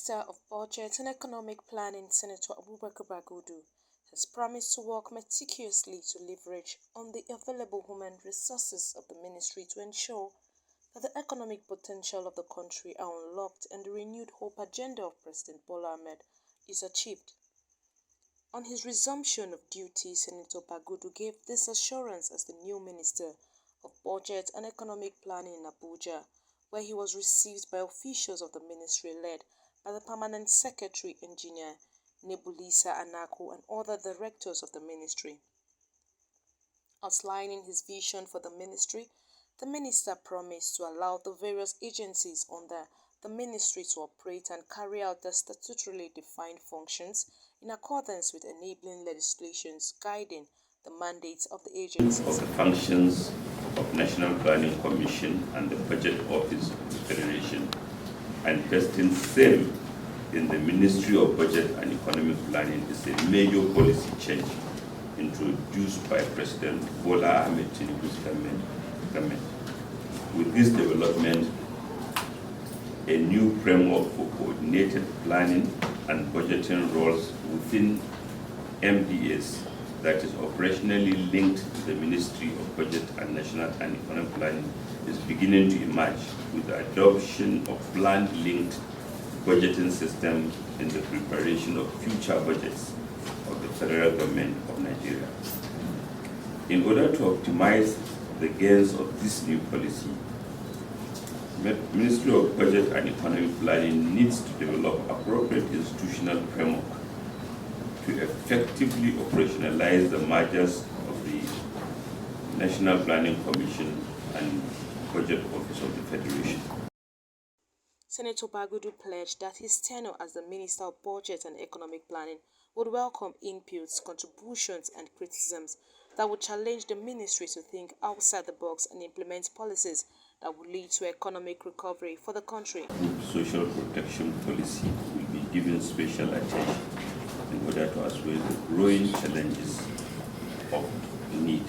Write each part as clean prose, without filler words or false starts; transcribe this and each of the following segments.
Minister of Budget and Economic Planning, Senator Abubakar Bagudu, has promised to work meticulously to leverage on the available human resources of the ministry to ensure that the economic potential of the country are unlocked and the renewed hope agenda of President Bola Ahmed is achieved. On his resumption of duty, Senator Bagudu gave this assurance as the new Minister of Budget and Economic Planning in Abuja, where he was received by officials of the ministry led by the Permanent Secretary Engineer Nebulisa Anaku and other directors of the ministry. Outlining his vision for the ministry, the minister promised to allow the various agencies under the ministry to operate and carry out their statutorily defined functions in accordance with enabling legislations guiding the mandates of the agencies. Of the functions of National Planning Commission and the Budget Office of the Federation, and vesting same in the Ministry of Budget and Economic Planning is a major policy change introduced by President Bola Ahmed Tinubu's government. With this development, a new framework for coordinated planning and budgeting roles within MDAs that is operationally linked to the Ministry of Budget and National and Economic Planning is beginning to emerge with the adoption of plan-linked budgeting system in the preparation of future budgets of the federal government of Nigeria. In order to optimize the gains of this new policy, Ministry of Budget and Economic Planning needs to develop appropriate institutional framework to effectively operationalize the mergers of the National Planning Commission and Budget Office of the Federation. Senator Bagudu pledged that his tenure as the Minister of Budget and Economic Planning would welcome inputs, contributions and criticisms that would challenge the ministry to think outside the box and implement policies that would lead to economic recovery for the country. Social protection policy will be given special attention in order to assuage the growing challenges of need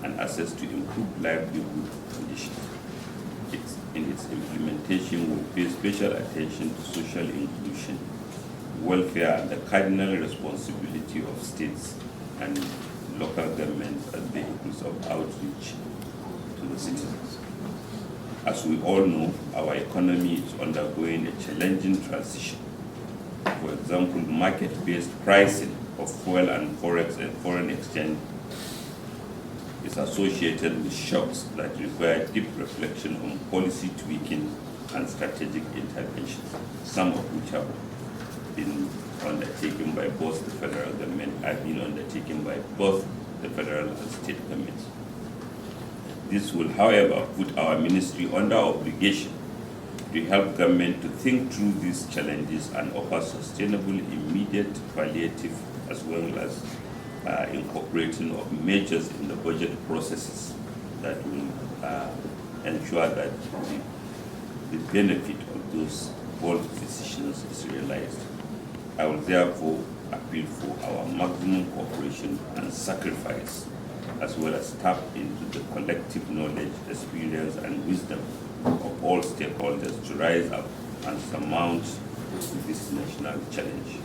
and access to improved livelihood conditions. In its implementation will pay special attention to social inclusion, welfare, and the cardinal responsibility of states and local governments as vehicles of outreach to the citizens. As we all know, our economy is undergoing a challenging transition. For example, market-based pricing of fuel and forex and foreign exchange is associated with shocks that require deep reflection on policy tweaking and strategic intervention, some of which have been undertaken by both the federal government and state governments. This will, however, put our ministry under obligation to help government to think through these challenges and offer sustainable, immediate, palliative, as well as incorporating of measures in the budget processes that will ensure that the benefit of those bold decisions is realized. I will therefore appeal for our maximum cooperation and sacrifice, as well as tap into the collective knowledge, experience, and wisdom of all stakeholders to rise up and surmount this national challenge.